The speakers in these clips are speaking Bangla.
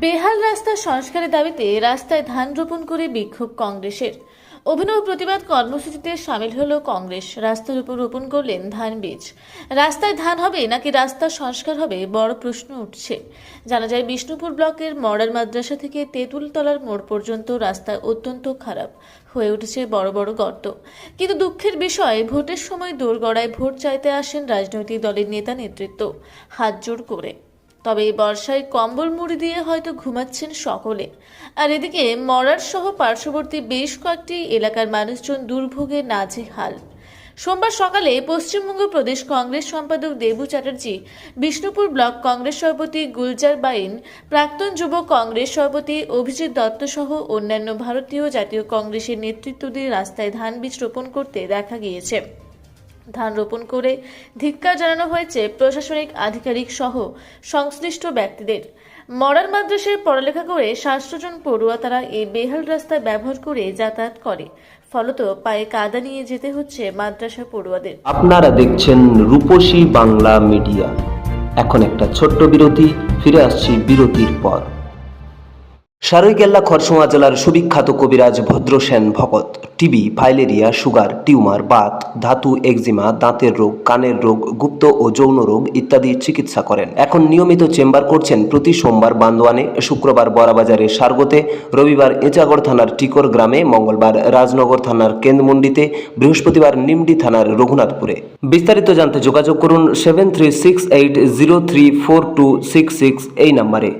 বেহাল রাস্তা সংস্কারের দাবিতে রাস্তায় ধান রোপণ করে বিক্ষোভ কংগ্রেসের। অভিনব প্রতিবাদ কর্মসূচিতে সামিল হলো কংগ্রেস। রাস্তার উপর রোপণ করলেন ধান বীজ। রাস্তায় ধান হবে নাকি রাস্তা সংস্কার হবে, বড় প্রশ্ন উঠছে। জানা যায়, বিষ্ণুপুর ব্লকের মডার্ন মাদ্রাসা থেকে তেঁতুলতলার মোড় পর্যন্ত রাস্তা অত্যন্ত খারাপ, হয়ে উঠেছে বড় বড় গর্ত। কিন্তু দুঃখের বিষয়, ভোটের সময় দোরগড়ায় ভোট চাইতে আসেন রাজনৈতিক দলের নেতা নেতৃত্ব হাত জোড় করে। তবে এই বর্ষায় কম্বল মুড়ি দিয়ে হয়তো ঘুমাচ্ছেন সকলে। আর এদিকে মরার সহ পার্শ্ববর্তী বেশ কয়েকটি এলাকার মানুষজন দুর্ভোগে নাজেহাল। সোমবার সকালে পশ্চিমবঙ্গ প্রদেশ কংগ্রেস সম্পাদক দেবু চ্যাটার্জি, বিষ্ণুপুর ব্লক কংগ্রেস সভাপতি গুলজার বাইন, প্রাক্তন যুব কংগ্রেস সভাপতি অভিজিৎ দত্ত সহ অন্যান্য ভারতীয় জাতীয় কংগ্রেসের নেতৃত্ব দিয়ে রাস্তায় ধান বীজ রোপণ করতে দেখা গিয়েছে। ধান রোপণ করে ধিক্কার জানানো হয়েছে প্রশাসনিক আধিকারিক সহ সংশ্লিষ্ট ব্যক্তিদের। মডার্ন মাদ্রাসায় পড়ালেখা করে 700 জন পড়ুয়া তারা এই বেহাল রাস্তা ব্যবহার করে যাতায়াত করে, ফলত পায়ে কাদা নিয়ে যেতে হচ্ছে মাদ্রাসা পড়ুয়াদের। আপনারা দেখছেন রূপসী বাংলা মিডিয়া। এখন একটা ছোট্ট বিরতি, ফিরে আসছি বিরতির পর। সারৈকেল্লা খরসুমা জেলার সুবিখ্যাত কবিরাজ Bhadrasen Bhagat TB, filaria, sugar, tumour, Baat, ধাতু, একজিমা, দাঁতের রোগ, কানের রোগ, গুপ্ত ও যৌন রোগ ইত্যাদি চিকিৎসা করেন। এখন নিয়মিত চেম্বার করছেন প্রতি সোমবার বান্দোয়ানে, শুক্রবার বড়াবাজারে সারগোতে, রবিবার এঁচাগড় থানার টিকর গ্রামে, মঙ্গলবার রাজনগর থানার কেন্দ্রমন্ডিতে, বৃহস্পতিবার নিমডি থানার রঘুনাথপুরে। বিস্তারিত জানতে যোগাযোগ করুন 7368034266 এই নম্বরে।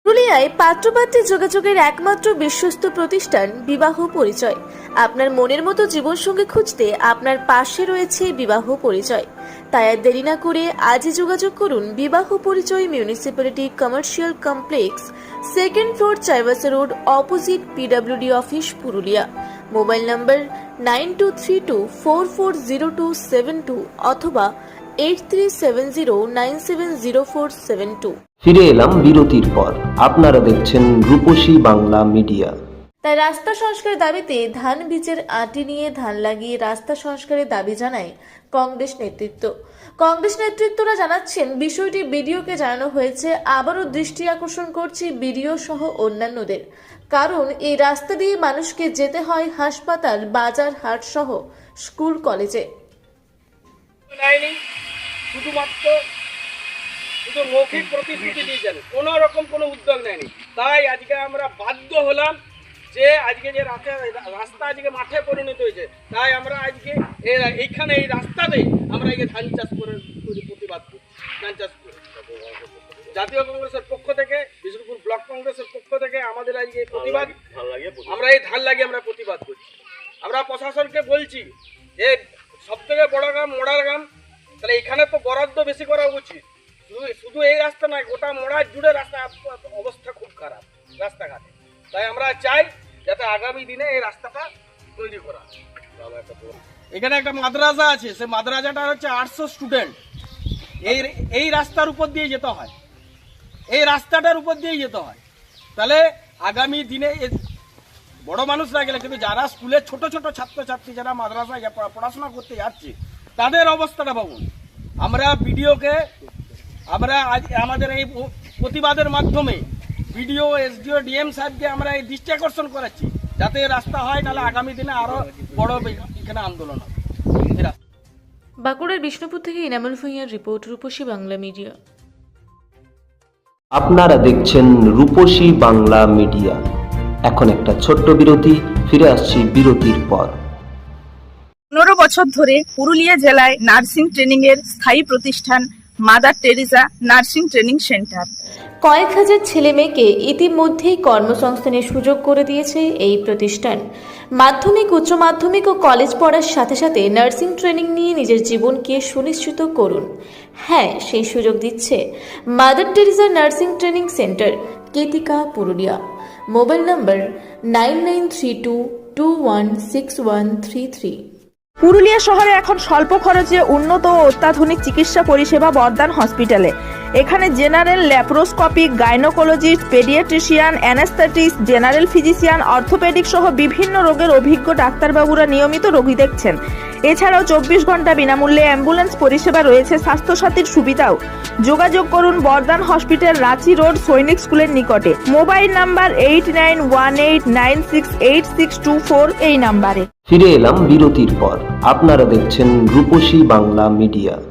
পুরুলিয়ায় পাত্রপাত্রী যোগাযোগের একমাত্র বিশ্বস্ত প্রতিষ্ঠান বিবাহ পরিচয়। আপনার মনের মতো জীবনসঙ্গী খুঁজতে আপনার পাশে রয়েছে বিবাহ পরিচয়। তাই আর দেরি না করে আজই যোগাযোগ করুন বিবাহ পরিচয়, municipality commercial complex, 2nd floor, Chaibasa road, opposite PWD office, Purulia. Mobile নম্বর 9232440272 অথবা 8370970472। ফিরে এলাম বিরতির পর। আপনারা দেখছেন রূপসী বাংলা মিডিয়া। তাই রাস্তা সংস্কারের দাবিতে ধান বীজের আঁটি নিয়ে ধান লাগিয়ে রাস্তা সংস্কারের দাবি জানায় কংগ্রেস নেতৃত্ব। কংগ্রেস নেতৃত্বরা জানাচ্ছেন, বিষয়টি বিডিওকে জানানো হয়েছে। আবারও দৃষ্টি আকর্ষণ করছি বিডিও সহ অন্যান্যদের, কারণ এই রাস্তা দিয়ে মানুষকে যেতে হয় হাসপাতাল, বাজার, হাট সহ স্কুল, কলেজে। শুধুমাত্র শুধু মৌখিক প্রতিশ্রুতি দিয়েছেন, কোনো রকম কোনো উদ্যোগ নেয়নি। তাই আজকে আমরা বাধ্য হলাম যে আজকে যে রাস্তা আজকে মাঠে পরিণত হয়েছে, তাই আমরা আজকে এইখানে এই রাস্তাতে আমরা আজকে ধান চাষ করে প্রতিবাদ করি। ধান চাষ করে জাতীয় কংগ্রেসের পক্ষ থেকে, বিষ্ণুপুর ব্লক কংগ্রেসের পক্ষ থেকে আমাদের আজকে প্রতিবাদ, আমরা এই ধান লাগিয়ে আমরা প্রতিবাদ করছি। আমরা প্রশাসনকে বলছি যে সব থেকে বড় গ্রাম মোড়ার গ্রাম, তাহলে এখানে তো বরাদ্দ বেশি করা উচিত। শুধু এই রাস্তা নয়, গোটা মোড়া জুড়ে রাস্তা অবস্থা খুব খারাপ রাস্তাঘাটে। তাই আমরা চাই যাতে আগামী দিনে এই রাস্তাটা তৈরি করা। এখানে একটা মাদ্রাসা আছে, সেই মাদ্রাসাটা হচ্ছে 800 স্টুডেন্ট এই রাস্তার উপর দিয়ে যেতে হয়, এই রাস্তাটার উপর দিয়ে যেতে হয়। তাহলে আগামী দিনে বড় মানুষরা গেলে, কিন্তু যারা স্কুলে ছোট ছোট ছাত্রছাত্রী যারা মাদ্রাসায় পড়াশোনা করতে যাচ্ছে, তাদের অবস্থাটা ভাবুন। আমরা বিডিওকে, আমরা আজ আমাদের এই প্রতিবাদের মাধ্যমে বিডিও, এসডিও, ডিএম সাহেবকে আমরা এই দৃষ্টি আকর্ষণ করাচ্ছি যাতে রাস্তা হয়, নাহলে আগামী দিনে আরো বড় এখানে আন্দোলন হবে। বাঁকুড়ার বিষ্ণুপুর থেকে ইনামুল ভূঁইয়ার রিপোর্ট, রূপসী বাংলা মিডিয়া। আপনারা দেখছেন রূপসী বাংলা মিডিয়া। এখন একটা ছোট্ট বিরতি, ফিরে আসছি বিরতির পর। 15 বছর ধরে পুরুলিয়া জেলায় নার্সিং ট্রেনিং এর স্থায়ী প্রতিষ্ঠান mother Teresa nursing training centre কয়েক হাজার ছেলে মেয়েকে ইতিমধ্যেই কর্মসংস্থানের সুযোগ করে দিয়েছে এই প্রতিষ্ঠান। মাধ্যমিক, উচ্চ মাধ্যমিক ও কলেজ পড়ার সাথে সাথে নার্সিং ট্রেনিং নিয়ে নিজের জীবনকে সুনিশ্চিত করুন। হ্যাঁ, সেই সুযোগ দিচ্ছে Mother Teresa nursing training centre, Ketika, Purulia. Mobile number 9932216133। Purulia শহরে এখন স্বল্প খরচে উন্নত ও অত্যাধুনিক চিকিৎসা পরিষেবা বর্দান হসপিটালে। এখানে general, laparoscopic, gynaecologist, paediatrician, anaesthetist, general physician, orthopaedic সহ বিভিন্ন রোগের অভিজ্ঞ ডাক্তারবাবুরা নিয়মিত রোগী দেখছেন। এছাড়াও 24 ঘন্টা বিনামূল্যে অ্যাম্বুলেন্স পরিষেবা রয়েছে, স্বাস্থ্যসাথীর সুবিধাও। যোগাযোগ করুন বর্ধমান হসপিটাল, রাঁচি রোড, সৈনিক স্কুলের নিকটে। মোবাইল নাম্বার 8918968624 এই নাম্বারে। ফিরে এলাম বিরতির পর। আপনারা দেখছেন রূপসী বাংলা মিডিয়া।